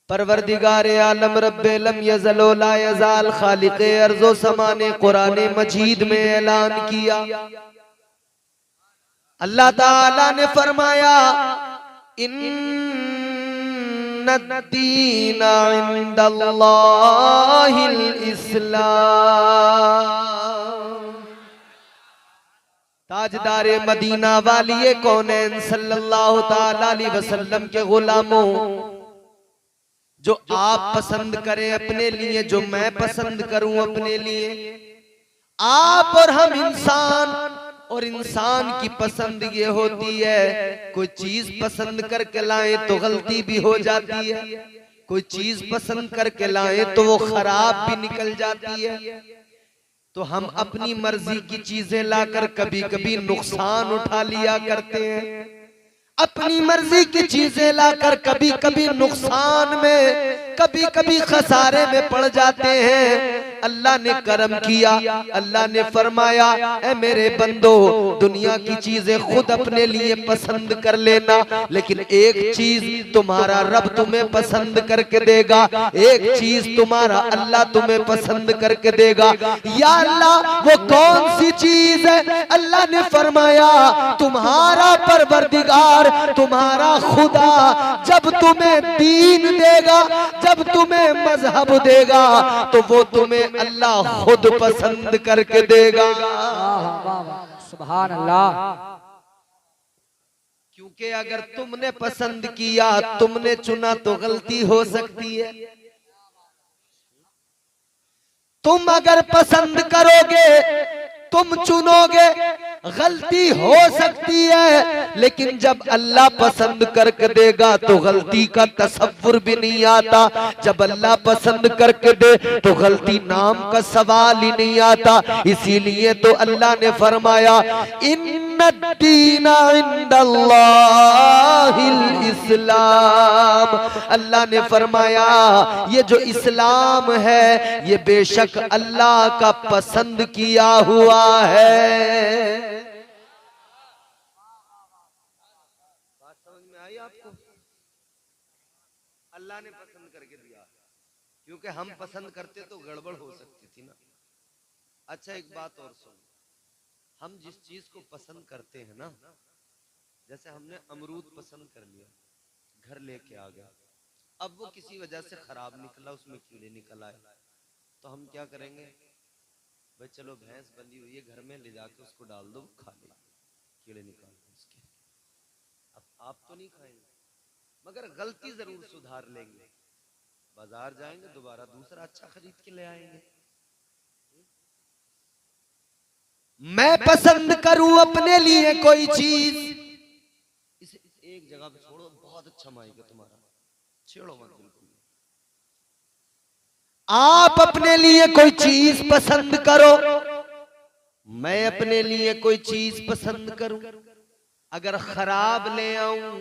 परवरदिगार आलम रब्बे लम यज़ल व ला यज़ाल खालिक़े अर्ज़ो समा ने कुरान मजीद में ऐलान किया। अल्लाह ताला ने फरमाया इन्नद्दीन इंदल्लाहिल इस्लाम। ताजदारे मदीना वालिए कौनैन सल्लल्लाहु ताला अलैहि वसल्लम के गुलामों, जो आप पसंद करें अपने लिए, जो मैं पसंद करूं अपने लिए, आप और हम इंसान, और इंसान की पसंद ये होती है कोई चीज पसंद करके लाए तो गलती भी हो जाती है, कोई चीज पसंद करके लाए तो वो खराब भी निकल जाती है। तो हम अपनी मर्जी की चीजें लाकर कभी कभी नुकसान उठा लिया करते हैं, अपनी मर्जी की चीजें लाकर कभी कभी नुकसान में, कभी कभी खसारे में पड़ जाते हैं। अल्लाह ने करम किया, अल्लाह ने फरमाया ऐ मेरे बंदो, दुनिया की चीजें खुद अपने लिए पसंद कर लेना, लेकिन एक चीज तुम्हारा रब तुम्हें पसंद करके देगा, एक चीज तुम्हारा अल्लाह तुम्हें पसंद करके देगा। या अल्लाह वो कौन सी चीज है? अल्लाह ने फरमाया तुम्हारा परवरदिगार, तुम्हारा खुदा जब तुम्हें दीन देगा, जब तुम्हें मजहब देगा, तो वो तुम्हें अल्लाह खुद पसंद करके देगा। सुभान अल्लाह। क्योंकि अगर तुमने पसंद किया, तुमने चुना, तो गलती हो सकती है। तुम अगर पसंद करोगे, तुम चुनोगे, गलती हो सकती है, लेकिन जब अल्लाह पसंद करके देगा तो गलती का तसव्वुर भी नहीं आता। जब अल्लाह पसंद करके दे तो गलती नाम का सवाल ही नहीं आता। इसीलिए तो अल्लाह ने फरमाया इन्नद्दीन इंदल्लाहिल इस्लाम। अल्लाह ने फरमाया ये जो इस्लाम है ये बेशक अल्लाह का पसंद किया हुआ है। अल्लाह ने पसंद करके दिया, क्योंकि हम पसंद करते तो गड़बड़ हो सकती थी ना। अच्छा एक बात और सुन, हम जिस चीज को पसंद करते हैं ना, जैसे हमने अमरूद पसंद कर लिया, घर लेके आ गया, अब वो किसी वजह से खराब निकला, उसमें कीड़े निकल आए, तो हम क्या करेंगे? भाई चलो भैंस बंधी हुई है, घर में ले जाके उसको डाल दो, खा ले, कीड़े निकाल दो उसके। अब आप तो नहीं खाएंगे, मगर गलती जरूर सुधार लेंगे, बाजार जाएंगे, दोबारा दूसरा अच्छा खरीद के ले आएंगे। मैं पसंद करूं अपने लिए कोई चीज, इसे एक जगह पे छोड़ो, बहुत अच्छा माइक है तुम्हारा, छेड़ो मत बिल्कुल। आप अपने लिए कोई चीज पसंद करो, मैं अपने लिए कोई चीज पसंद करूं, अगर खराब ले आऊं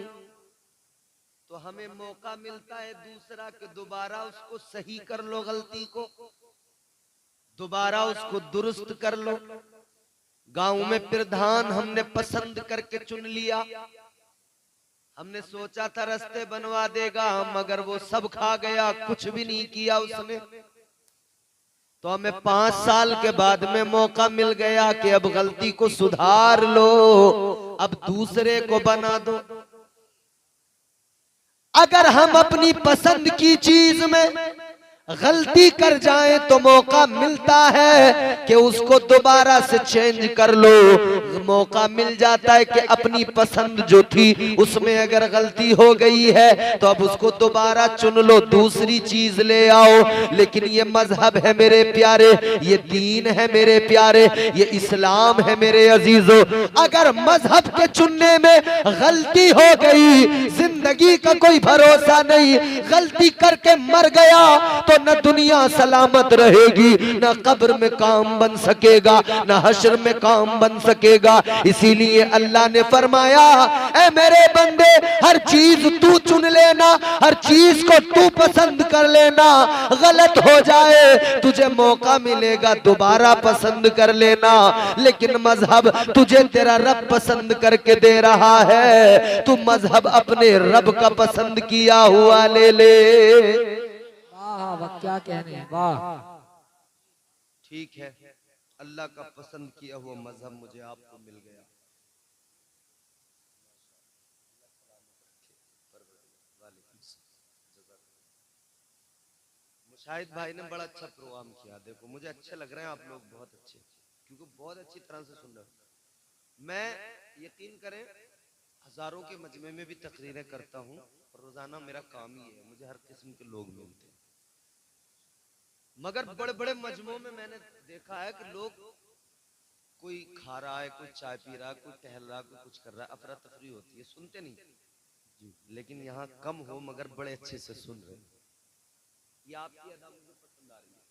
तो हमें मौका मिलता है दूसरा कि दोबारा उसको सही कर लो, गलती को दोबारा उसको दुरुस्त कर लो। गांव में प्रधान हमने पसंद करके चुन लिया, हमने सोचा था रास्ते बनवा देगा, मगर वो सब खा गया, कुछ भी नहीं किया उसने। तो हमें 5 साल के बाद में मौका मिल गया कि अब गलती को सुधार लो, अब दूसरे को बना दो। अगर हम अपनी पसंद की चीज में गलती कर जाएं तो मौका मिलता है कि उसको दोबारा से चेंज कर लो, मौका मिल जाता है कि अपनी पसंद जो थी उसमें अगर गलती हो गई है तो अब उसको दोबारा चुन लो, दूसरी चीज ले आओ। लेकिन ये मजहब है मेरे प्यारे, ये दीन है मेरे प्यारे, ये इस्लाम है मेरे अजीजों। अगर मजहब के चुनने में गलती हो गई, जिंदगी का कोई भरोसा नहीं, गलती करके मर गया तो तो न दुनिया सलामत रहेगी, न कब्र में काम बन सकेगा, न हश्र में काम बन सकेगा। इसीलिए अल्लाह ने फरमाया, ऐ मेरे बंदे, हर चीज तू चुन लेना, हर चीज को तू पसंद कर लेना। गलत हो जाए तुझे मौका मिलेगा दोबारा पसंद कर लेना, लेकिन मजहब तुझे तेरा रब पसंद करके दे रहा है, तू मजहब अपने रब का पसंद किया हुआ ले ले। वाह वाह, क्या कहने हैं, वाह। ठीक है, अल्लाह का पसंद किया हुआ मजहब मुझे आपको मिल गया। मुशाहिद भाई ने बड़ा अच्छा प्रोग्राम किया। देखो मुझे अच्छे लग रहे हैं आप लोग, बहुत अच्छे, क्योंकि बहुत अच्छी तरह से सुन रहे हो। मैं यकीन करें हजारों के मजमे में भी तकरीरें करता हूँ और रोजाना मेरा काम ही है, मुझे हर किस्म के लोग मिलते हैं। मगर बड़े बड़े मजमों में मैंने देखा है कि लोग, कोई खा रहा है, कोई चाय पी रहा है, कोई टहल रहा है, कोई कुछ कर रहा है, अफरा तफरी होती है, सुनते नहीं जी। लेकिन यहाँ कम हो मगर बड़े अच्छे से सुन रहे हैं। ये आपकी अदा मुझे पसंद आ रही है,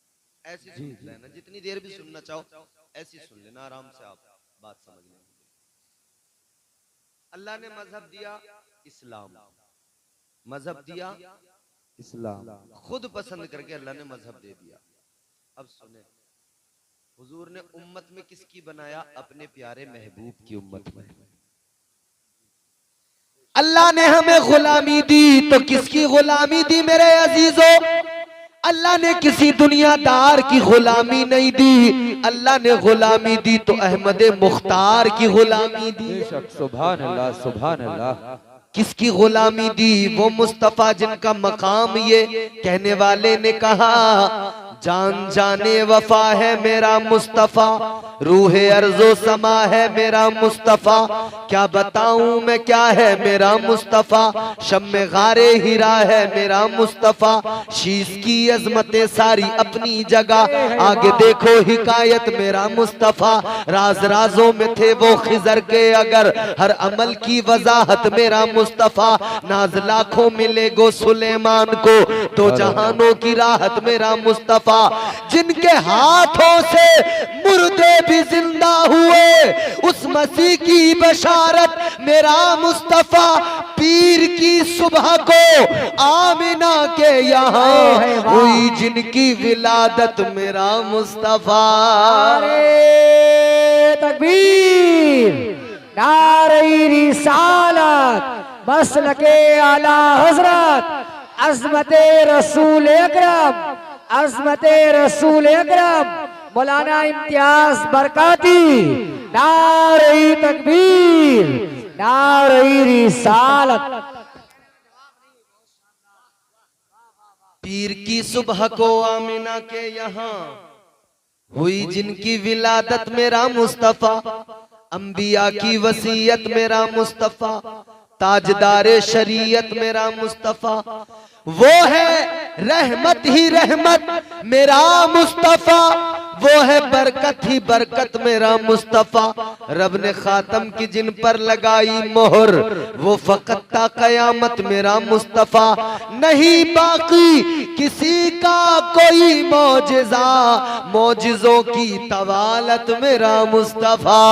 ऐसी सुन लेना, जितनी देर भी सुनना चाहो ऐसी सुन लेना, आराम से आप बात समझ लेना। अल्लाह ने मजहब दिया इस्लाम, मजहब दिया इस्लाम, खुद पसंद करके अल्लाह ने मजहब दे दिया। अब सुने, हुजूर ने उम्मत में किसकी बनाया? अपने प्यारे महबूब की उम्मत में। अल्लाह ने हमें गुलामी दी तो किसकी गुलामी दी मेरे अजीजों? अल्लाह ने किसी दुनियादार की गुलामी नहीं दी, अल्लाह ने गुलामी दी तो अहमद मुख्तार की गुलामी दी। सुभान अल्लाह, सुभान अल्लाह। किसकी गुलामी दी? वो मुस्तफा जिनका मकाम ये कहने वाले ने कहा, जान जाने वफा है मेरा मुस्तफा, रूहे अर्जो समा है मेरा मुस्तफा, क्या बताऊं मैं क्या है मेरा मुस्तफा, शम्मे गारे हीरा है मेरा मुस्तफा, शीश की अजमतें सारी अपनी जगह, आगे देखो हिकायत मेरा मुस्तफा, राज राजों में थे वो खिजर के अगर, हर अमल की वजाहत मेरा मुस्तफा, नाज लाखों मिले गो सुलेमान को, तो जहानों की राहत मेरा मुस्तफा, जिनके हाथों से मुर्दे भी जिंदा हुए, उस मसीह की बशारत मेरा मुस्तफा, पीर की सुबह को आमिना के यहाँ हुई जिनकी विलादत मेरा मुस्तफा। नारे तकबीर, नारे रिसालत, मसलके आला हजरत, अज़मते रसूल अकरम, अज़मते रसूल अकरम मौलाना इम्तियाज बरकाती, नारे तकबीर, नारे रिसालत। पीर की सुबह को आमिना के यहाँ हुई जिनकी विलादत मेरा मुस्तफा, अंबिया की वसीयत मेरा मुस्तफा, ताजदारे शरीयत मेरा मुस्तफा, वो है रहमत ही रहमत मेरा मुस्तफा, वो है बरकत ही बरकत मेरा मुस्तफा, रब ने खातम की जिन पर लगाई मोहर, वो फकत ता कयामत मेरा मुस्तफा, नहीं बाकी किसी का कोई मौजिजा, मौजिजों की तवालत मेरा मुस्तफा।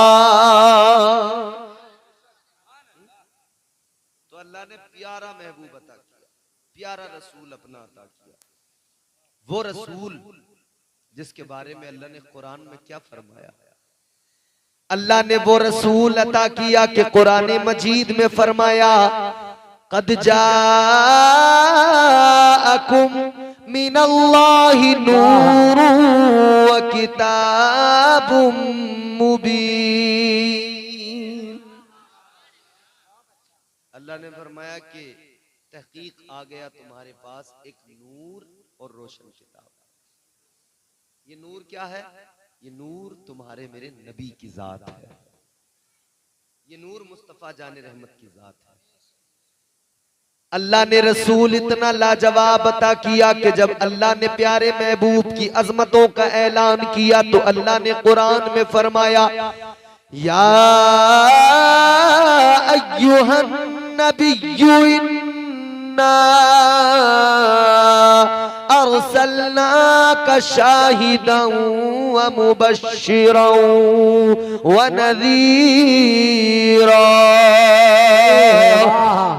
तो अल्लाह ने प्यारा महबूब अता किया, प्यारा रसूल अपना अता किया, वो रसूल जिसके बारे में अल्लाह ने कुरान में क्या फरमाया? अल्लाह ने वो रसूल अता किया कि कुरान मजीद में फरमाया, कद जाअकुम मिनल्लाहि नूरुन व किताबुम मुबीन। अल्लाह ने फरमाया कि तहकीक आ गया तुम्हारे पास एक नूर और रोशन किताब। ये नूर क्या है? ये नूर तुम्हारे मेरे नबी की जात है, ये नूर मुस्तफा जाने रहमत की जात है। अल्लाह ने रसूल इतना लाजवाब अता किया कि जब अल्लाह ने प्यारे महबूब की अजमतों का ऐलान किया तो अल्लाह ने कुरान में फरमाया, या अय्युहन नबिय्यु इन्ना अर्सलनाका शाहिदन व मुबश्शिरन व नज़ीरा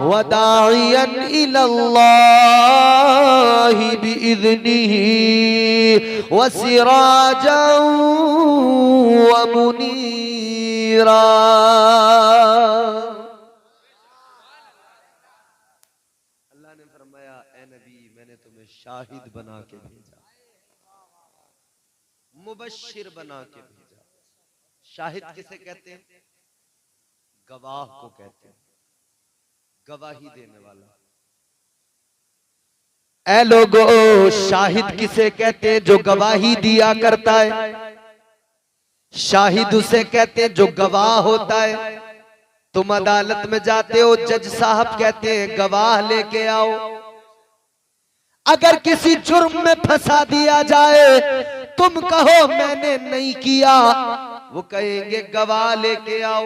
व दाइयन इलल्लाहि बिइज़निही व सिराजन व मुनीरा। अल्लाह ने फरमाया, ए नबी, मैंने तुम्हें शाहिद बना के भेजा, मुबश्शिर बना के भेजा। शाहिद किसे कहते हैं? गवाह को कहते हैं, गवाही देने वाला। ऐ लोगो, शाहिद किसे कहते हैं? जो गवाही दिया करता है। शाहिद उसे कहते हैं जो गवाह होता है। तुम अदालत में जाते हो, जज साहब कहते हैं गवाह लेके आओ। अगर किसी जुर्म में फंसा दिया जाए, तुम कहो मैंने नहीं किया, वो कहेंगे गवाह लेके आओ।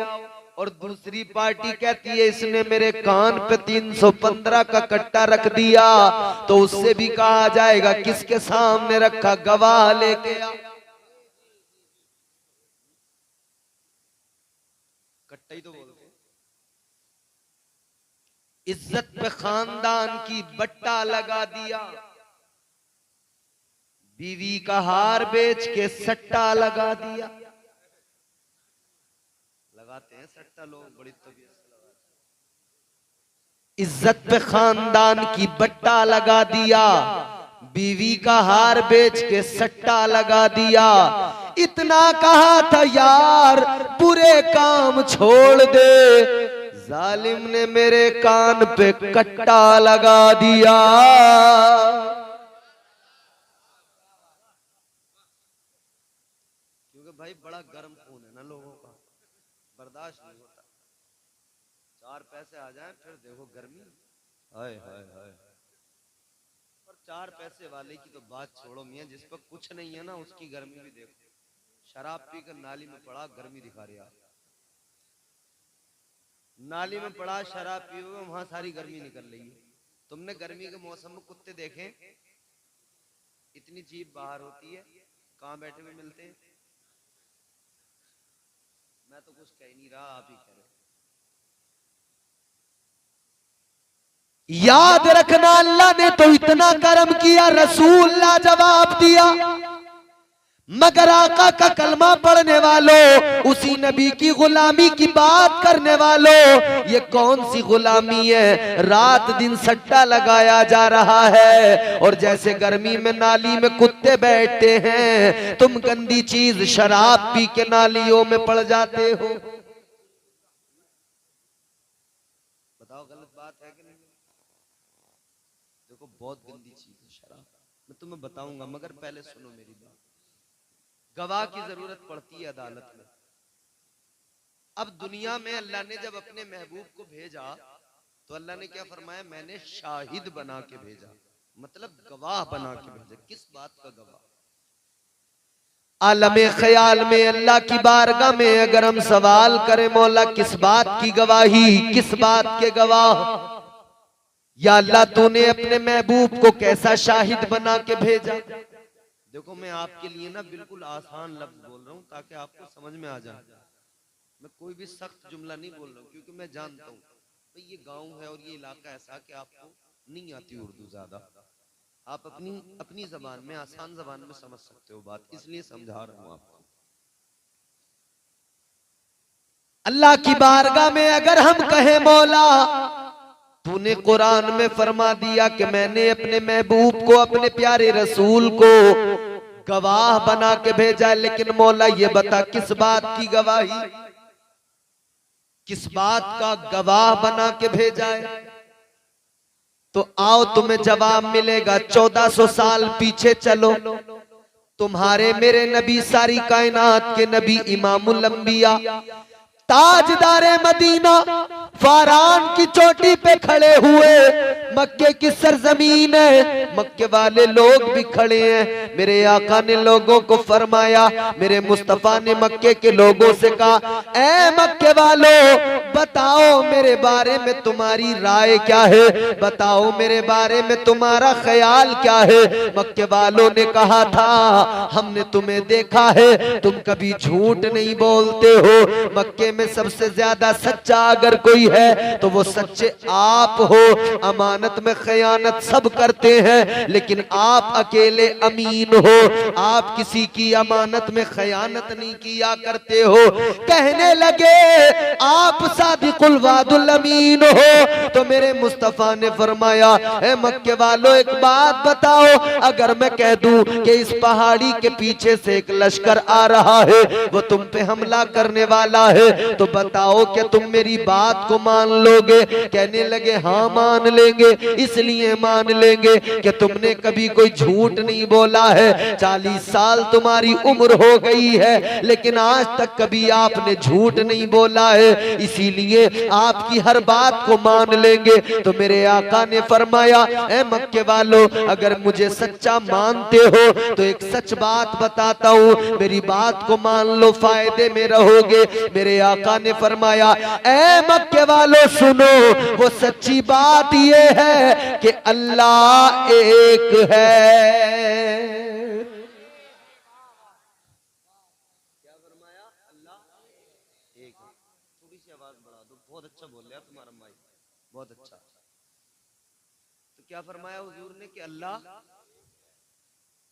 और दूसरी पार्टी कहती है इसने मेरे कान पे 315 का कट्टा रख दिया, तो उससे भी कहा जाएगा किसके सामने रखा? गवाह लेके आओ। कट्टा ही तो बोलते हैं। इज्जत पे खानदान की बट्टा लगा दिया, बीवी का हार बेच के सट्टा लगा दिया। लगाते हैं सट्टा लोग बड़ी तबीयत से लगाते हैं। इज्जत पे खानदान की बट्टा लगा दिया, बीवी का हार बेच के सट्टा लगा दिया। इतना कहा था यार बुरे काम छोड़ दे, जालिम ने मेरे कान पे कट्टा लगा दिया। क्योंकि भाई बड़ा गर्म खून है ना लोगों का, बर्दाश्त नहीं होता। 4 पैसे आ जाएं फिर देखो गर्मी, हाय हाय हाय। और 4 पैसे वाले की तो बात छोड़ो मियां, जिस पर कुछ नहीं है ना उसकी गर्मी भी देखो। शराब पीकर नाली में पड़ा, गर्मी दिखा रहा। नाली में पड़ा, शराब पियोगे वहां सारी गर्मी निकल रही है। तुमने गर्मी के मौसम में कुत्ते देखे? इतनी जीभ बाहर होती है, कहां बैठे हुए मिलते हैं। मैं तो कुछ कह नहीं रहा, आप ही कह रहे। याद रखना, अल्लाह ने तो इतना करम किया, रसूल लाजवाब दिया। मगर आका का कलमा पढ़ने वालों, उसी नबी की गुलामी की बात करने वालों, ये कौन सी गुलामी है? रात दिन सट्टा लगाया जा रहा है। और जैसे गर्मी में नाली में कुत्ते बैठते हैं, तुम गंदी चीज शराब पी के नालियों में पड़ जाते हो। बताओ गलत बात है कि नहीं? देखो बहुत गंदी चीज है शराब, मैं तुम्हें बताऊंगा, मगर पहले सुनो मेरी बात। गवाह की जरूरत पड़ती है अदालत में। अब दुनिया में अल्लाह ने जब अपने महबूब को भेजा, तो अल्लाह ने क्या फरमाया? मैंने शाहिद बना के भेजा, मतलब गवाह बना के भेजा। किस बात का गवाह? आलमे ख्याल में अल्लाह की बारगाह में अगर हम सवाल करें, मौला किस बात की गवाही, किस बात के गवाह? या अल्लाह तूने अपने महबूब को कैसा शाहिद बना के भेजा? देखो मैं आपके लिए ना बिल्कुल आसान लफ्ज बोल रहा हूँ ताकि आपको समझ में आ जाए। मैं कोई भी सख्त जुमला नहीं बोल रहा हूँ, क्योंकि मैं जानता हूँ भाई ये गांव है और ये इलाका ऐसा कि आपको नहीं आती उर्दू ज्यादा। आप अपनी जबान में, आसान जबान में समझ सकते हो बात, इसलिए समझा रहा हूँ आपको। अल्लाह की बारगाह में अगर हम कहें मौला तूने कुरान में फरमा दिया कि मैंने अपने महबूब को, अपने प्यारे रसूल को गवाह बना के भेजा, लेकिन मौला ये बता किस बात की गवाही, किस बात का गवाह बना के भेजा है? तो आओ तुम्हें जवाब मिलेगा। 1400 साल पीछे चलो, तुम्हारे मेरे नबी, सारी कायनात के नबी, इमामुल अंबिया, ताजदारे मदीना, फारान की चोटी पे खड़े हुए मक्के की सरजमीन है, मक्के वाले लोग भी खड़े हैं। मेरे आका ने लोगों को फरमाया, मेरे मुस्तफा ने मक्के के लोगों से कहा, ऐ मक्के वालों, बताओ मेरे बारे में तुम्हारी राय क्या है, बताओ मेरे बारे में तुम्हारा ख्याल क्या है। मक्के वालों ने कहा था, हमने तुम्हें देखा है, तुम कभी झूठ नहीं बोलते हो। मक्के में सबसे ज्यादा सच्चा अगर कोई है तो वो सच्चे आप हो। अमानत में खयानत सब करते हैं, लेकिन आप अकेले अमीन हो। आप किसी की अमानत में खयानत नहीं किया करते हो। कहने लगे आप सादिकुल वादुल अमीन हो। तो मेरे मुस्तफा ने फरमाया, ए मक्के वालों, एक बात बताओ, अगर मैं कह दूं कि इस पहाड़ी के पीछे से एक लश्कर आ रहा है, वो तुम पे हमला करने वाला है, तो बताओ क्या तुम मेरी बात को मान लोगे? कहने लगे हाँ मान लेंगे। इसलिए मान लेंगे कि तुमने कभी कोई झूठ नहीं बोला है। 40 साल तुम्हारी उम्र हो गई है, लेकिन आज तक कभी आपने झूठ नहीं बोला है, इसीलिए आपकी हर बात को मान लेंगे। तो मेरे आका ने फरमाया, ए मक्के वालों, अगर मुझे सच्चा मानते हो तो एक सच बात बताता हूँ, मेरी बात को मान लो, फायदे में रहोगे। मेरे आका ने फरमाया, ए मक्के वालों सुनो, वो सच्ची बात ये है कि अल्लाह एक है। क्या फरमाया? अल्लाह एक है। थोड़ी सी आवाज बढ़ा दो, बहुत अच्छा बोल रहा तुम्हारा माइक, बहुत अच्छा। तो क्या फरमाया हुजूर ने कि अल्लाह,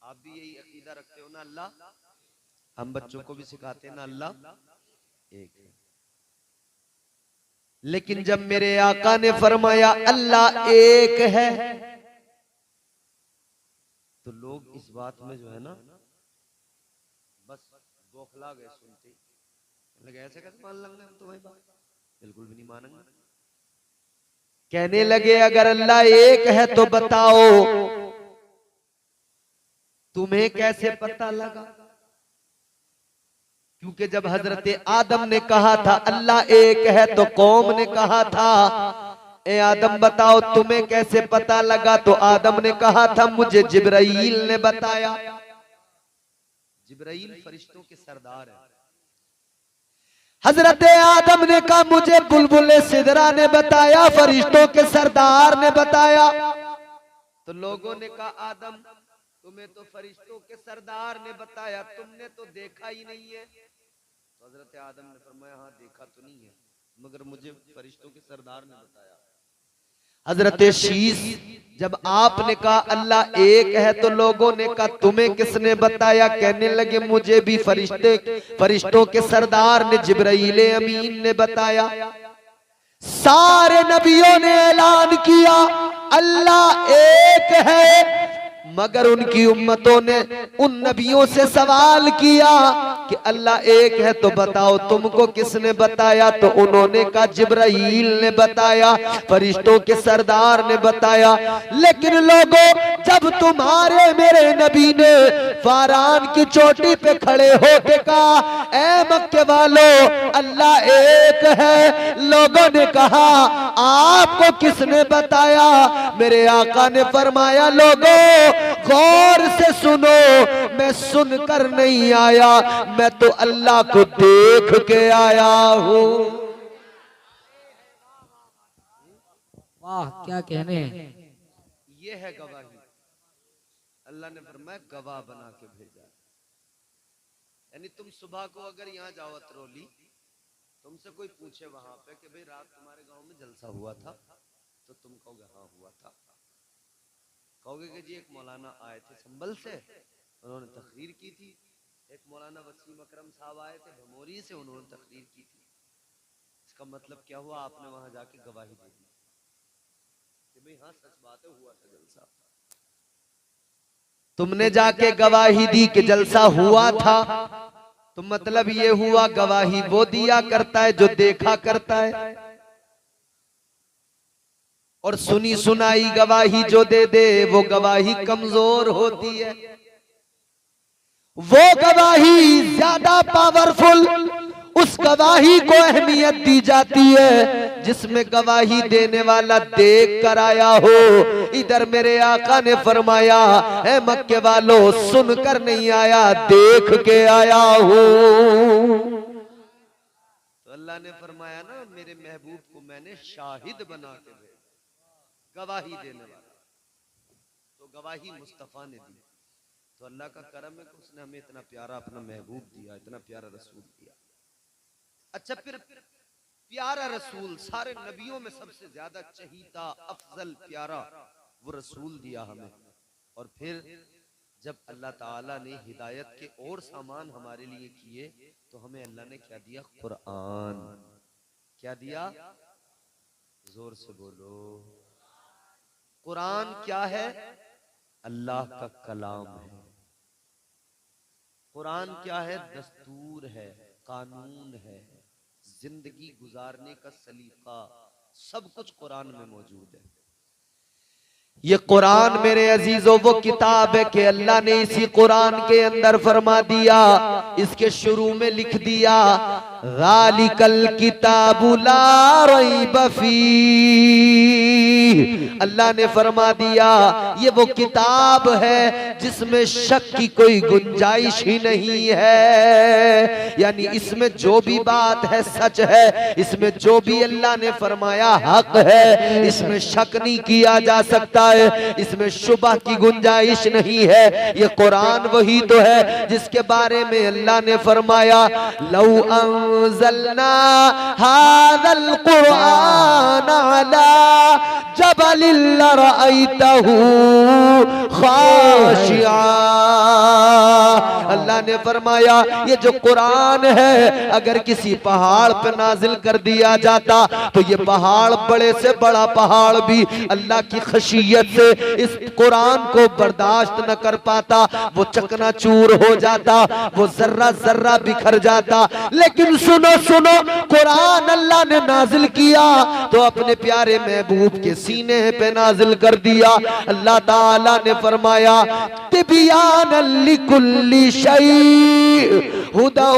आप भी यही अकीदा रखते हो ना? अल्लाह, हम बच्चों को भी सिखाते हैं ना, अल्लाह एक है। लेकिन जब मेरे आका ने फरमाया अल्लाह एक है, तो लोग इस बात में जो है ना बस बौखला गए सुनते ही। लगे ऐसे कैसे मान लेंगे हम तुम्हारी बात? बिल्कुल भी नहीं मानेंगे। कहने लगे अगर अल्लाह एक है तो बताओ तुम्हें कैसे पता लगा? क्योंकि जब हजरत आदम ने कहा था अल्लाह एक है, तो कौम ने कहा था, ए आदम बताओ तुम्हें कैसे पता लगा? तो आदम ने कहा था मुझे जिब्राइल ने बताया। जिब्राइल फरिश्तों के सरदार है। हजरत आदम ने कहा मुझे बुलबुल सिदरा ने बताया, फरिश्तों के सरदार ने बताया। तो लोगों ने कहा आदम तुम्हें तो फरिश्तों के सरदार ने बताया, तुमने तो देखा ही नहीं है। तो हजरत आदम ने फरमाया हाँ देखा तो नहीं है, मगर मुझे फरिश्तों के सरदार ने बताया। हजरत शीश जब आपने कहा अल्लाह एक है, तो लोगों ने कहा तुम्हें किसने बताया? कहने लगे मुझे भी फरिश्तों के सरदार ने, जिब्राइल अमीन ने बताया। सारे नबियों ने ऐलान किया अल्लाह एक है, मगर उनकी उम्मतों ने उन नबियों से सवाल किया कि अल्लाह एक है तो बताओ तुमको किसने बताया? तो उन्होंने कहा जिब्राइल ने बताया, फरिश्तों के सरदार ने बताया। लेकिन लोगों, जब तुम्हारे मेरे नबी ने फारान की चोटी पे खड़े होकर कहा ऐ मक्के वालों अल्लाह एक है, लोगों ने कहा आपको किसने बताया? मेरे आका ने फरमाया लोगों गौर से सुनो, मैं सुनकर नहीं आया, मैं तो अल्लाह को देख के आया हूं। वाह क्या कहने। ये है गवाही। अल्लाह ने फरमाया गवाह बना के भेजा। यानी तुम सुबह को अगर यहाँ जाओ अतरौली, तुमसे कोई पूछे वहां पे कि भाई रात तुम्हारे गांव में जलसा हुआ था, तो तुम कहोगे हाँ हुआ था। कहोगे कि जी एक मौलाना आए थे संभल से, उन्होंने तकरीर की थी। एक मौलाना वसीम अकरम साहब आए थे भमोरी से, उन्होंने तकरीर की थी। इसका मतलब क्या हुआ? आपने वहां जाके गवाही दे दी कि भाई हाँ सच बात है, हुआ था जलसा। तुमने जाके गवाही दी कि जलसा हुआ था, तो मतलब ये हुआ गवाही वो दिया करता है जो देखा करता है, और सुनी सुनाई गवाही जो दे दे वो गवाही कमजोर होती है। वो गवाही ज्यादा पावरफुल उस गवाही को अहमियत दी जाती है जिसमें गवाही देने वाला देख कर आया हो। इधर मेरे आका ने फरमाया, ऐ मक्के वालों सुनकर नहीं आया, देख के आया हो। तो अल्लाह ने फरमाया ना, मेरे महबूब को मैंने शाहिद बना के भेजा, गवाही देने वाला। तो गवाही मुस्तफा ने दी। तो अल्लाह का करम है कि उसने हमें इतना प्यारा अपना महबूब दिया, इतना प्यारा रसूल दिया। अच्छा, फिर प्यारा रसूल, सारे नबियों में सबसे ज्यादा चहीता, अफजल, प्यारा वो रसूल दिया हमें। और फिर जब अल्लाह ताला ने हिदायत के और सामान हमारे लिए किए तो हमें अल्लाह ने क्या दिया? कुरान। क्या दिया? जोर से बोलो। कुरान क्या है? अल्लाह का कलाम है। कुरान क्या है? दस्तूर है, कानून है, जिंदगी गुजारने का सलीका, सब कुछ कुरान में मौजूद है। ये कुरान मेरे अजीजों वो किताब है कि अल्लाह ने इसी कुरान के अंदर फरमा दिया, इसके शुरू में लिख दिया, ज़ालिकल किताबु ला रैब फीह। अल्लाह ने फरमा दिया ये वो किताब है जिसमें शक की कोई गुंजाइश ही नहीं है। यानी इसमें जो भी बात है सच है, इसमें जो भी अल्लाह ने फरमाया हक है, इसमें शक नहीं किया जा सकता है, इसमें शुबह की गुंजाइश नहीं है। ये कुरान वही तो है जिसके बारे में अल्लाह ने फरमाया, लौ अंज़लना हाज़ल कुरान अला जबलिन लरअयतहु खाशिआ। अल्लाह ने फरमाया ये जो कुरान है अगर किसी पहाड़ पर नाजिल कर दिया जाता तो ये पहाड़, बड़े से बड़ा पहाड़ भी अल्लाह की खशियत से इस कुरान को बर्दाश्त न कर पाता, वो चकनाचूर हो जाता, वो जर्रा जर्रा बिखर जाता। लेकिन सुनो सुनो, कुरान अल्लाह ने नाजिल किया तो अपने प्यारे महबूब के सीने पे नाजिल कर दिया। अल्लाह ताला ने फरमाया, तिबियानन लिकुल्ली शै हुदन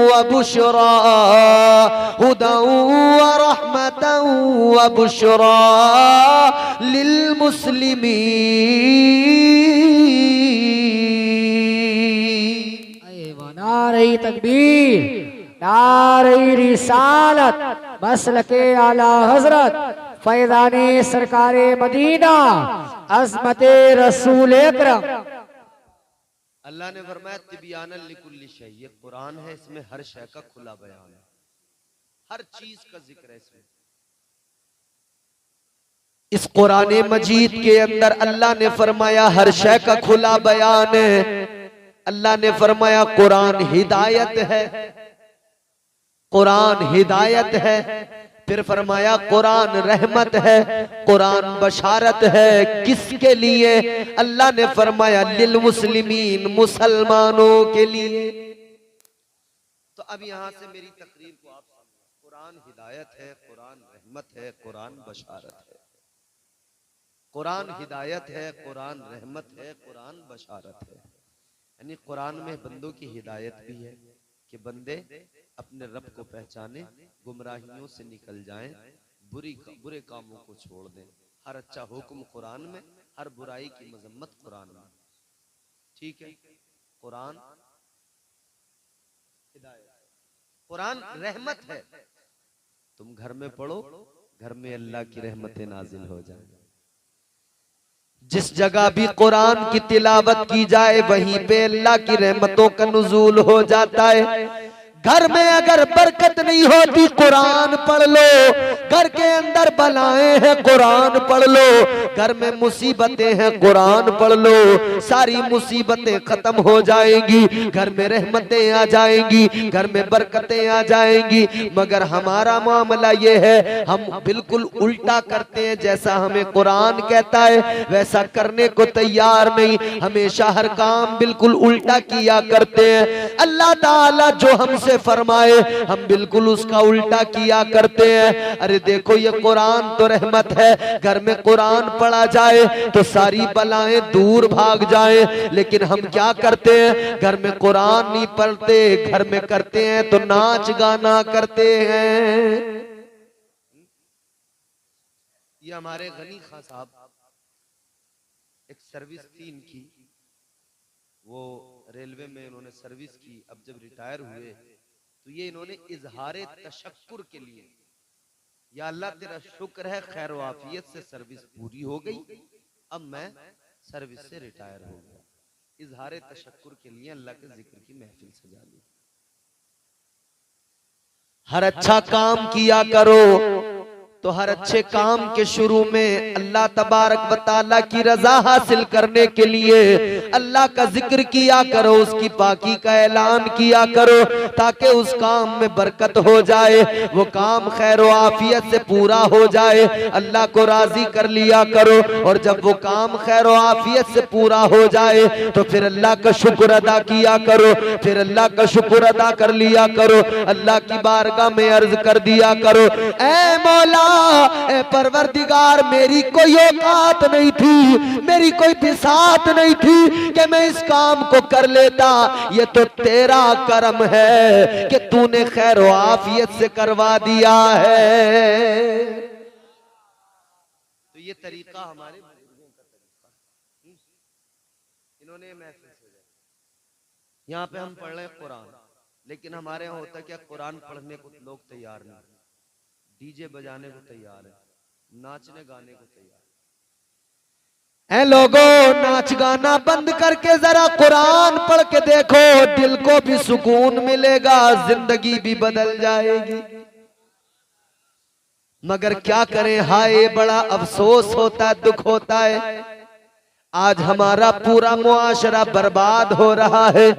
व बुशरा, हुदन व रहमतन व बुशरा लिल मुस्लिमीन। नारे तकबीर, नारे रिसालत, मसलके आला हजरत, फैज़ाने सरकारे मदीना, अज़मते रसूल अकरम। अल्लाह ने फरमाया तिबियानन लिकुल्ली शै, ये कुरान है, इसमें हर शय का खुला बयान है, हर चीज का जिक्र है इसमें। इस कुरान मजीद के अंदर अल्लाह ने फरमाया हर शय का खुला बयान है। अल्लाह ने फरमाया कुरान हिदायत है, कुरान हिदायत है। फिर फरमाया कुरान रहमत है, कुरान बशारत है। किसके लिए? अल्लाह ने फरमाया लिल मुस्लिमीन, मुसलमानों के लिए। तो अब यहां से मेरी तकरीर को आप समझो, कुरान हिदायत है, कुरान रहमत है, कुरान बशारत है। कुरान हिदायत है, कुरान रहमत है, कुरान बशारत है। यानी कुरान में बंदों की हिदायत भी है कि बंदे अपने रब को पहचाने, गुमराहियों से निकल जाएं, बुरे कामों को छोड़ दें। हर अच्छा हुक्म कुरान में, हर बुराई की मजम्मत कुरान में। ठीक है, कुरान हिदायत, कुरान रहमत है। तुम घर में पढ़ो, घर में अल्लाह की रहमतें नाजिल हो जाए। जिस जगह भी कुरान की तिलावत की जाए वहीं पे अल्लाह की रहमतों का नुज़ूल हो जाता है। घर में अगर बरकत नहीं होती कुरान पढ़ लो, घर के अंदर बलाएं हैं कुरान पढ़ लो, घर में मुसीबतें हैं कुरान पढ़ लो, सारी मुसीबतें खत्म हो जाएंगी, घर में रहमतें आ जाएंगी, घर में बरकतें आ जाएंगी। मगर हमारा मामला ये है, हम बिल्कुल उल्टा करते हैं। जैसा हमें कुरान कहता है वैसा करने को तैयार नहीं, हमेशा हर काम बिल्कुल उल्टा किया करते हैं। अल्लाह ताला जो हमसे फरमाए, हम बिल्कुल उसका उल्टा किया करते हैं। अरे देखो ये कुरान तो रहमत है, घर में कुरान पढ़ा जाए तो सारी बलाएं दूर भाग जाएं, लेकिन हम क्या करते हैं, घर में कुरान नहीं पढ़ते, घर में करते हैं तो नाच गाना करते हैं। ये हमारे गनी खां साहब, एक सर्विस थी इनकी, वो रेलवे में इन्होंने सर्विस की। अब जब रिटायर हुए तो ये इन्होंने इजहारे तशक्कुर के लिए, या अल्लाह तेरा शुक्र है खैर वाफियत से सर्विस पूरी हो गई, अब मैं सर्विस से रिटायर हो गया, इजहारे तशक्कुर के लिए अल्लाह के जिक्र की महफिल सजा ली। हर अच्छा काम किया करो तो हर अच्छे काम के शुरू में अल्लाह तबारक व तआला की रजा हासिल करने के लिए अल्लाह का जिक्र किया करो, उसकी पाकी का ऐलान किया करो, ताकि उस काम में बरकत हो जाए, वो काम खैर व आफियत से पूरा हो जाए, अल्लाह को राजी कर लिया करो। और जब वो काम खैर व आफियत से पूरा हो जाए तो फिर अल्लाह का शुक्र अदा किया करो, फिर अल्लाह का शुक्र अदा कर लिया करो, अल्लाह की बारगाह में अर्ज कर दिया करो, ऐ मौला, ए परवरदिगार, मेरी कोई औकात नहीं थी, मेरी कोई बिसात नहीं थी कि मैं इस काम को कर लेता, ये तो तेरा करम है कि तूने खैर व आफियत से करवा दिया है। तो ये तरीका हमारे बुजुर्गों का तरीका, इन्होंने महफिल सजाई। यहाँ पे हम पढ़ रहे हैं कुरान, लेकिन हमारे यहाँ होता क्या, कुरान पढ़ने को लोग तैयार नहीं, डीजे बजाने को तैयार है, नाचने गाने को तैयार है। लोगों, नाच गाना बंद करके जरा कुरान पढ़ के देखो, दिल को भी सुकून मिलेगा, जिंदगी भी बदल जाएगी। मगर क्या करें, हाय बड़ा अफसोस होता है, दुख होता है, आज हमारा पूरा मुआशरा बर्बाद हो रहा है,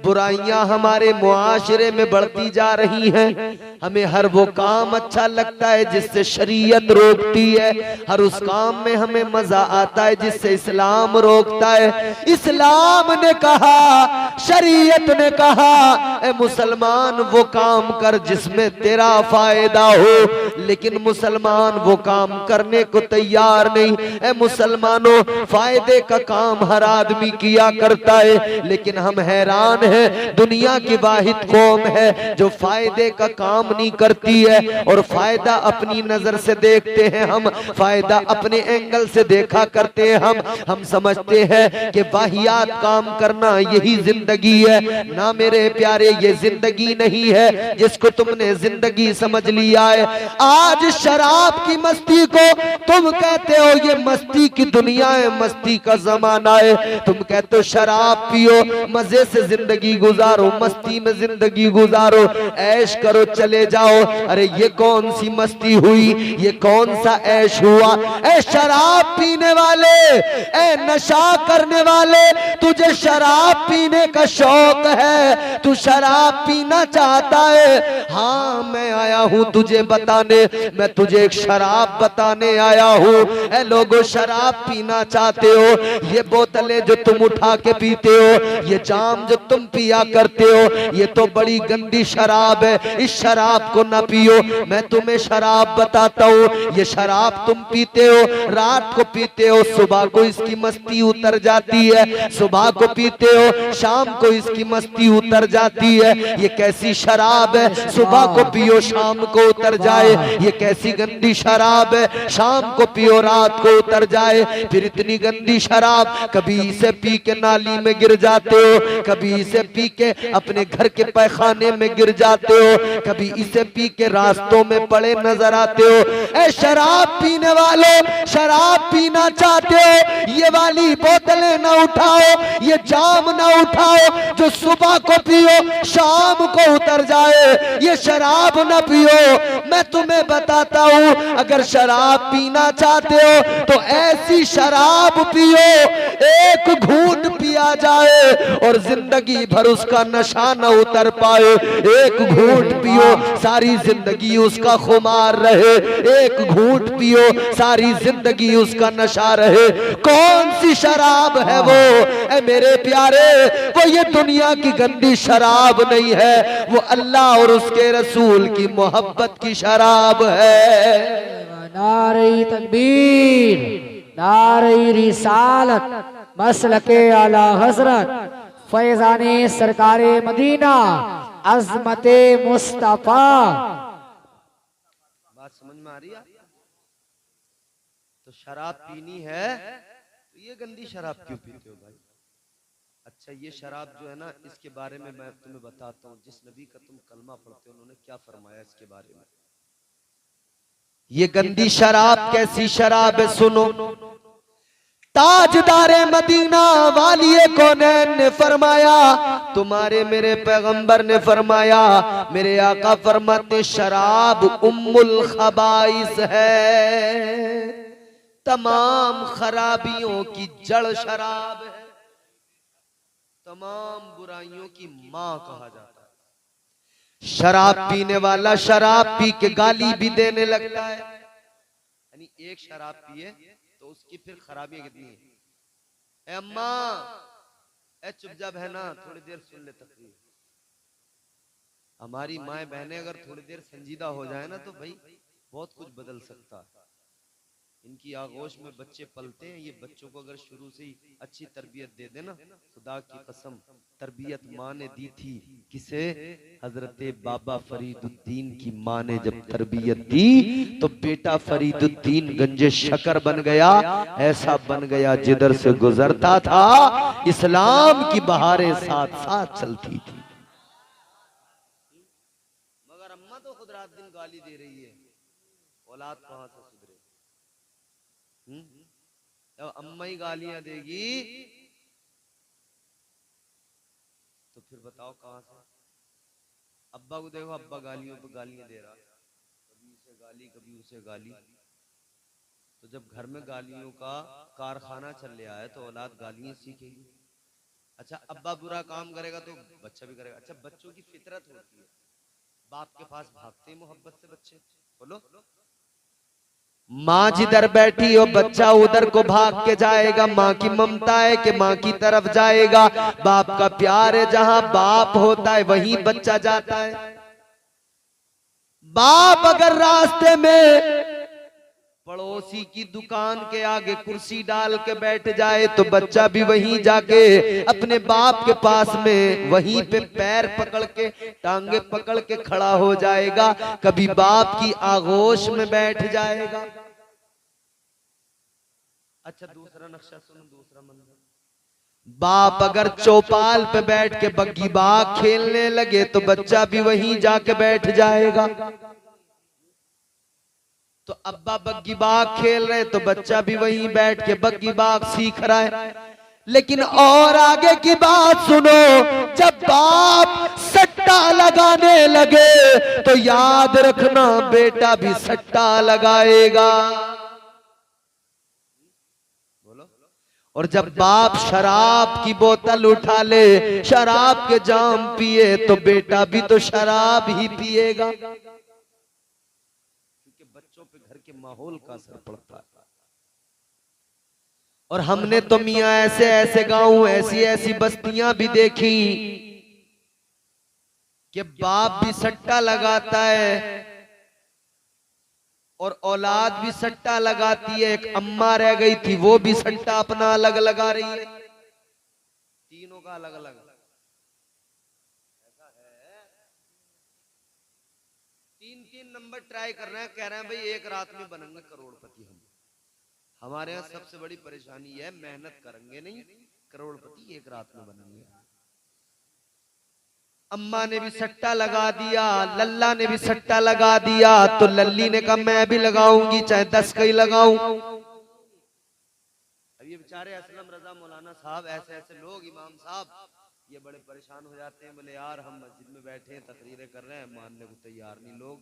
बुराइयां हमारे मुआशरे में बढ़ती जा रही हैं। हमें हर वो काम अच्छा लगता है जिससे शरीयत रोकती है, हर उस काम में हमें मजा आता है जिससे इस्लाम रोकता है। इस्लाम ने कहा, शरीयत ने कहा, ए मुसलमान वो काम कर जिसमें तेरा फायदा हो, लेकिन मुसलमान वो काम करने को तैयार नहीं। ए मुसलमानों, फायदे का काम हर आदमी किया करता है, लेकिन हम हैरान हैं, दुनिया की वाहिद कौम है जो फायदे का काम नहीं करती है, और फायदा अपनी नजर से देखते हैं हम, फायदा अपने एंगल से देखा करते हैं हम समझते हैं कि वाहियात काम करना यही जिंदगी है। ना मेरे प्यारे, ये जिंदगी नहीं है जिसको तुमने जिंदगी समझ लिया है। आज शराब की मस्ती को तुम कहते हो ये मस्ती की दुनिया है, मस्ती का जमाना है, तुम कहते हो शराब पियो, मजे से जिंदगी गुजारो, मस्ती में जिंदगी गुजारो, ऐश करो, चले जाओ। अरे ये कौन सी मस्ती हुई, ये कौन सा ऐश हुआ? ए शराब पीने वाले, ए नशा करने वाले, तुझे शराब पीने का शौक है, तू शराब पीना चाहता है? हाँ, मैं आया हूँ तुझे बताने, मैं तुझे एक शराब बताने आया हूँ। ए लोगों, शराब पीना चाहते हो, ये बोतलें जो तुम उठा के पीते हो, ये जाम जो तुम पिया करते हो, ये तो बड़ी गंदी शराब है, इस शराब को ना पियो। मैं तुम्हें शराब बताता हूँ, ये शराब तुम पीते हो, रात को पीते हो, सुबह को इसकी मस्ती उतर जाती है, सुबह को पीते हो, शाम को इसकी मस्ती उतर जाती है। ये कैसी शराब है, सुबह को पियो, शाम को उतर जाए, ये कैसी गंदी शराब है, शाम को पियो, रात को उतर जाए। फिर इतनी गंदी शराब, कभी इसे पी के नाली में गिर जाते हो, कभी इसे पी के अपने घर के पैखाने में गिर जाते हो, कभी इसे पी के रास्तों में पड़े नजर आते हो। ए शराब पीने वालों, शराब पीना चाहते हो, ये वाली बोतलें ना उठाओ, ये जाम ना उठाओ जो सुबह को पियो शाम को उतर जाए, ये शराब ना पियो। मैं तुम्हें बताता हूं, अगर शराब पीना चाहते हो तो ऐसी शराब पियो, एक घूंट पिया जाए और जिंदगी भर उसका नशा न उतर पाए। एक घूंट पियो सारी जिंदगी उसका खुमार रहे, एक घूंट पियो सारी जिंदगी उसका नशा रहे। कौन सी शराब है वो ऐ मेरे प्यारे? वो ये दुनिया की गंदी शराब नहीं है, वो अल्लाह और उसके रसूल की मोहब्बत की शराब है। नारे तकबीर, नारे रिसालत, मसलके आला हजरत, फैजाने सरकारे मदीना, अजमते मुस्तफा। बात समझ में आ रही है? तो शराब पीनी है तो ये गंदी शराब क्यों पीते हो भाई? अच्छा, ये शराब जो है ना, इसके बारे में मैं तुम्हें बताता हूँ। जिस नबी का तुम कलमा पढ़ते हो उन्होंने क्या फरमाया इसके बारे में। ये गंदी शराब कैसी शराब है सुनो। ताजदारे मदीना वालिए कौनैन ने फरमाया, तुम्हारे मेरे पैगंबर ने फरमाया, मेरे आका फरमाते शराब उम्मुल खबाइस है, तमाम खराबियों की जड़ शराब है, तमाम बुराइयों की मां कहा जाता है। शराब पीने वाला शराब पी के गाली भी देने लगता है। यानी एक शराब पिए तो उसकी फिर खराबियां कितनी है। ए अम्मा, ए चुपचाप है ना, थोड़ी देर सुन ले तकरीर। हमारी माए बहनें अगर थोड़ी देर संजीदा हो जाए ना तो भाई बहुत कुछ बदल सकता है। इनकी आगोश में बच्चे पलते हैं, ये बच्चों को अगर शुरू से ही अच्छी तरबियत दे देना, खुदा की कसम तरबियत माँ ने दी थी किसे? हजरत बाबा फरीदुद्दीन की माँ ने जब तरबियत दी तो बेटा फरीदुद्दीन गंजे शकर बन गया, ऐसा बन गया जिधर से गुजरता था इस्लाम की बहारें साथ साथ चलती थी। मगर अम्मा तो खुद रात दिन गाली दे रही है, औलाद कहां से सुधरे? जब अम्मा ही गालियां देगी तो फिर बताओ कहां से? अब्बा को देखो, अब्बा गालियों पे गालियां दे रहा, कभी इसे गाली कभी उसे गाली। तो जब घर में गालियों का कारखाना चल रहा है तो औलाद गालियां सीखेगी। अच्छा, अब्बा बुरा काम करेगा तो बच्चा भी करेगा। अच्छा, बच्चों की फितरत होती है, बाप के पास भागते हैं मोहब्बत से बच्चे। बोलो, माँ जिधर बैठी हो बच्चा उधर को भाग के जाएगा। माँ की ममता है कि माँ की तरफ जाएगा। बाप का प्यार है, जहां बाप होता है वहीं बच्चा जाता है। बाप अगर रास्ते में पड़ोसी की दुकान के आगे कुर्सी डाल के बैठ जाए तो बच्चा भी वहीं जाके अपने बाप के पास में वहीं पे पैर पकड़ के टांगे पकड़ के खड़ा हो जाएगा, कभी बाप की आगोश में बैठ जाएगा। अच्छा, दूसरा नक्शा सुनो, दूसरा मंजर। बाप अगर चौपाल पे बैठ के बग्गी बाग खेलने लगे तो बच्चा भी वहीं जाके बैठ जाएगा। तो अब्बा बग्गी बाग खेल रहे तो बच्चा भी वहीं बैठ के बग्गी बाग सीख रहा है। लेकिन और आगे की बात सुनो, जब बाप सट्टा लगाने लगे तो याद रखना बेटा भी सट्टा लगाएगा। बोलो। और जब बाप शराब की बोतल उठा ले, शराब के जाम पिए तो बेटा भी तो शराब ही पिएगा, बच्चों पे घर के माहौल का असर पड़ता है। और हमने तो मियां ऐसे ऐसे गांव, ऐसी ऐसी बस्तियां भी देखी कि बाप भी सट्टा लगाता है और औलाद भी सट्टा लगाती है। एक अम्मा रह गई थी, वो भी सट्टा अपना अलग लगा रही है, तीनों का अलग अलग। तीन नंबर ट्राई कर रहे हैं, कह रहे हैं भाई एक रात में बनेंगे करोड़पति। हम हमारे यहाँ सबसे बड़ी परेशानी है, मेहनत करेंगे नहीं, करोड़पति एक रात में बनेंगे। अम्मा ने भी सट्टा लगा दिया, लल्ला ने भी सट्टा लगा दिया, तो लल्ली ने कहा मैं भी लगाऊंगी, चाहे 10 का ही लगाऊं। अब ये बेचारे असलम रजा मौलाना साहब, ऐसे ऐसे लोग, इमाम साहब, ये बड़े परेशान हो जाते हैं। बोले यार हम मस्जिद में बैठे हैं, तकरीरें कर रहे हैं, मानने को तैयार नहीं लोग,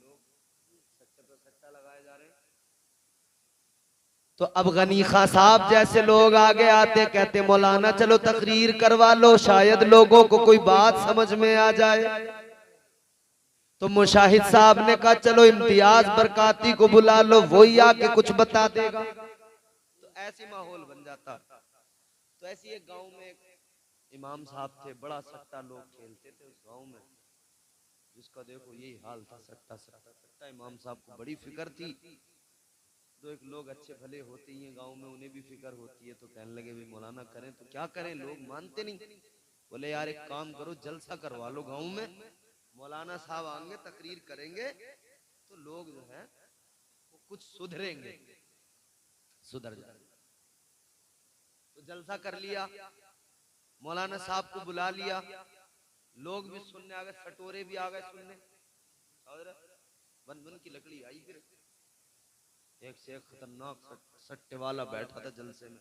सट्टे पे सट्टा लगाए जा रहे हैं। तो अब गनी खां साहब जैसे लोग आगे आते, कहते मौलाना चलो तकरीर करवा लो, शायद लोगों को कोई बात समझ में आ जाए। तो मुशाहिद साहब ने कहा चलो इम्तियाज बरकाती को बुला लो, वही आके कुछ बता देगा। तो ऐसी माहौल बन जाता। तो ऐसी एक गांव में इमाम साहब थे, बड़ा सट्टा लोग खेलते थे उस गांव में, जिसका देखो यही हाल था, सट्टा सट्टा सट्टा। इमाम साहब को बड़ी फिक्र थी। तो एक लोग अच्छे भले होते ही हैं गांव में, उन्हें भी फिक्र होती है। तो कहने लगे भाई मौलाना करें तो क्या करें, लोग मानते नहीं। बोले यार एक काम करो, जलसा करवा लो गांव में, मौलाना साहब आएंगे तकरीर करेंगे तो लोग जो है वो कुछ सुधरेंगे, सुधर जाएंगे। तो जलसा कर लिया, मौलाना साहब को बुला लिया, लोग भी सुनने आ गए, सटोरे भी आ गए सुनने। और बन बन की लकड़ी आई, फिर एक से एक खतरनाक सट्टे वाला बैठा था जलसे में।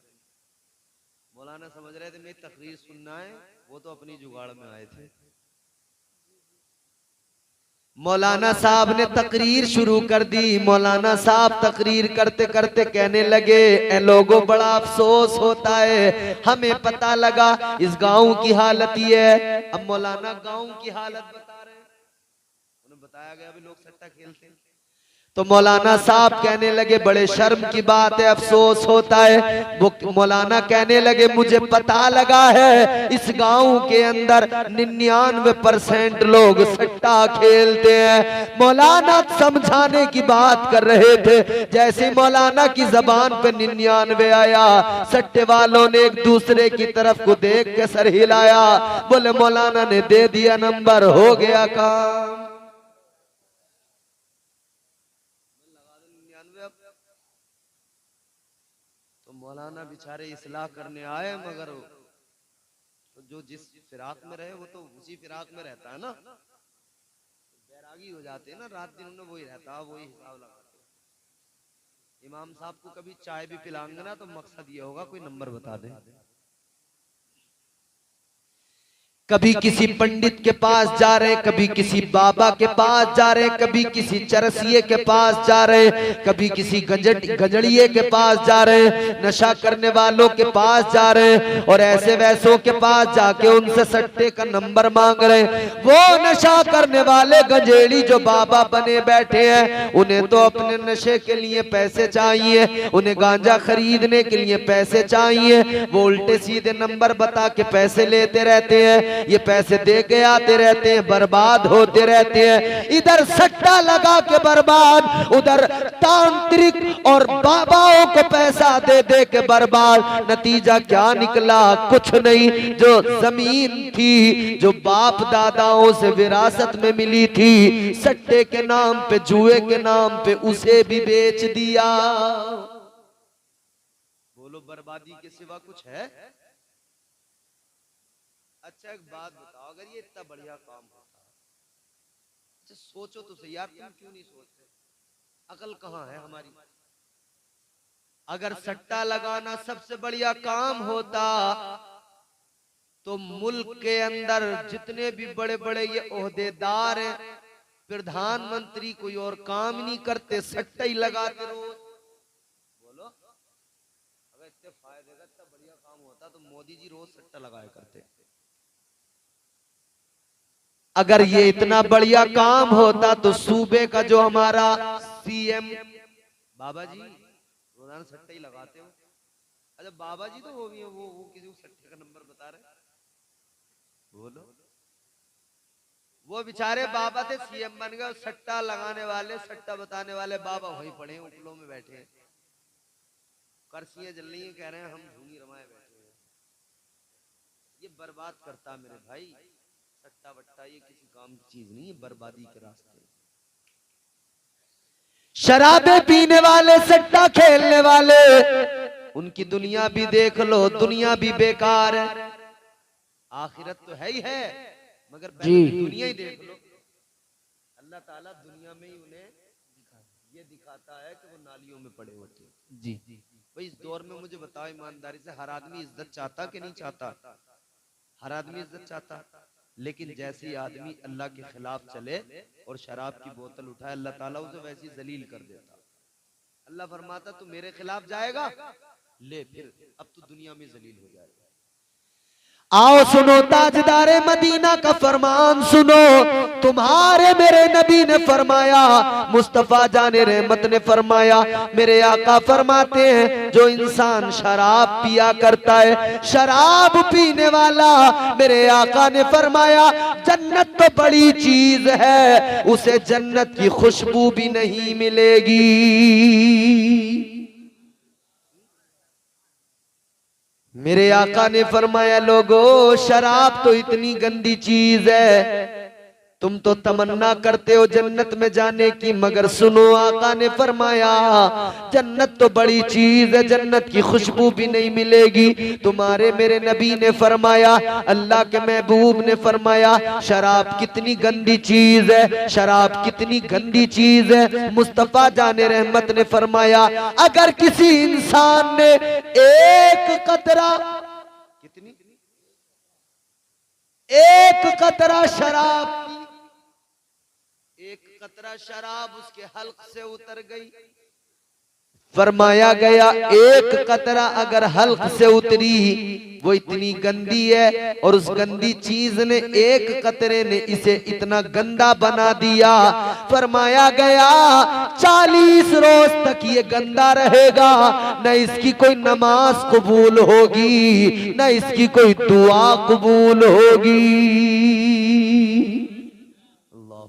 मौलाना समझ रहे थे मेरी तकरीर सुनना है, वो तो अपनी जुगाड़ में आए थे। मौलाना साहब ने तकरीर शुरू कर दी। मौलाना साहब तकरीर करते करते कहने लगे, ए लोगों बड़ा अफसोस होता है, हमें पता लगा इस गांव की हालत ये है। अब मौलाना गांव की हालत बता रहे हैं, उन्हें बताया गया अभी लोग सट्टा खेलते हैं। तो मौलाना साहब कहने लगे बड़े शर्म की बात है, अफसोस होता है। वो मौलाना कहने लगे मुझे पता लगा है इस गांव के अंदर 99% लोग सट्टा खेलते हैं। मौलाना समझाने की बात कर रहे थे, जैसे मौलाना की जबान पे 99 आया, सट्टे वालों ने एक दूसरे की तरफ को देख के सर हिलाया। बोले मौलाना ने दे दिया नंबर, हो गया काम। तो मौलाना बेचारे इस्लाह करने आए, मगर तो जो जिस फिराक में रहे वो तो उसी फिराक में रहता है ना, बैरागी हो जाते हैं ना, रात दिन उन्हें वही रहता, वही हिसाब लगाते। इमाम साहब को कभी चाय भी पिलाएंगे ना तो मकसद ये होगा कोई नंबर बता दे। कभी किसी पंडित के पास जा रहे, कभी किसी बाबा के पास जा रहे, कभी किसी चरसिए के पास जा रहे, कभी किसी गजड़िए के पास जा रहे, नशा करने वालों के पास जा रहे और ऐसे वैसों के पास जाके उनसे सट्टे का नंबर मांग रहे। वो नशा करने वाले गजेड़ी जो बाबा बने बैठे हैं, उन्हें तो अपने नशे के लिए पैसे चाहिए, उन्हें गांजा खरीदने के लिए पैसे चाहिए। वो उल्टे सीधे नंबर बता के पैसे लेते रहते हैं, ये पैसे दे के आते रहते हैं, बर्बाद होते रहते हैं। इधर सट्टा लगा के बर्बाद, उधर तांत्रिक और बाबाओं को पैसा दे दे के बर्बाद। नतीजा क्या निकला? कुछ नहीं। जो जमीन थी जो बाप दादाओं से विरासत में मिली थी, सट्टे के नाम पे, जुए के नाम पे, उसे भी बेच दिया। बोलो बर्बादी के सिवा कुछ है? अच्छा एक बात बताओ, अगर ये इतना बढ़िया काम होता, अच्छा सोचो तो सही यार, तुम क्यों नहीं सोचते? अकल कहाँ है हमारी? अगर सट्टा लगाना सबसे बढ़िया काम होता तो मुल्क के अंदर जितने भी बड़े बड़े ये ओहदेदार हैं, प्रधानमंत्री कोई और काम नहीं करते, सट्टा ही लगाते रोज। बोलो अगर इतने फायदे का इतना बढ़िया काम होता तो मोदी जी रोज सट्टा लगाया करते। अगर ये इतना बढ़िया काम होता तो सूबे का जो हमारा सीएम बाबा जी रोजाना सट्टे ही लगाते हो। अच्छा बाबा जी तो वो भी है, वो किसी को सट्टे का नंबर बता रहे? बोलो वो बेचारे बाबा थे, सीएम बन गए, सट्टा लगाने वाले, सट्टा बताने वाले बाबा वहीं पड़े हैं, उपलों में बैठे हैं, करसियां जल रही हैं, कह रहे हैं हम झूमी रमाए बैठे हैं। ये बर्बाद करता मेरे भाई, सट्टा वट्टा ये किसी काम की चीज नहीं है, बर्बादी के रास्ते। शराबे पीने वाले, सट्टा खेलने वाले, उनकी दुनिया भी देख लो, दुनिया भी बेकार है। आखिरत तो है ही है, मगर पहले दुनिया ही देख लो। अल्लाह ताला दुनिया में ही उन्हें ये दिखाता है कि वो नालियों में पड़े होते हैं। जी भाई इस दौर में मुझे बताओ ईमानदारी से, हर आदमी इज्जत चाहता कि नहीं चाहता? हर आदमी इज्जत चाहता, लेकिन जैसे ही आदमी अल्लाह के खिलाफ चले और शराब की बोतल उठाए, अल्लाह ताला उसे वैसी जलील कर देता। अल्लाह फरमाता तू मेरे खिलाफ जाएगा, ले फिर अब तू दुनिया में जलील हो जाएगा। आओ सुनो ताजदारे मदीना का फरमान सुनो, तुम्हारे मेरे नबी ने फरमाया, मुस्तफा जाने रहमत ने फरमाया, मेरे आका फरमाते हैं जो इंसान शराब पिया करता है, शराब पीने वाला, मेरे आका ने फरमाया जन्नत तो बड़ी चीज है, उसे जन्नत की खुशबू भी नहीं मिलेगी। मेरे आका ने फरमाया लोगो शराब तो इतनी गंदी चीज है, तुम तो तमन्ना करते हो जन्नत में जाने की, मगर सुनो आका ने फरमाया जन्नत तो बड़ी चीज है, जन्नत की खुशबू भी नहीं मिलेगी। तुम्हारे मेरे नबी ने फरमाया, अल्लाह के महबूब ने फरमाया शराब कितनी गंदी चीज है, शराब कितनी गंदी चीज है। मुस्तफा जाने रहमत ने फरमाया अगर किसी इंसान ने एक कतरा, कितनी, एक कतरा शराब, एक कतरा शराब उसके हल्क से उतर गई, फरमाया गया एक कतरा अगर हल्क से उतरी वो इतनी गंदी है, और उस गंदी चीज ने, एक कतरे ने इसे इतना गंदा बना दिया, फरमाया गया 40 रोज तक ये गंदा रहेगा, न इसकी कोई नमाज कबूल होगी, न इसकी कोई दुआ कबूल होगी। अल्लाह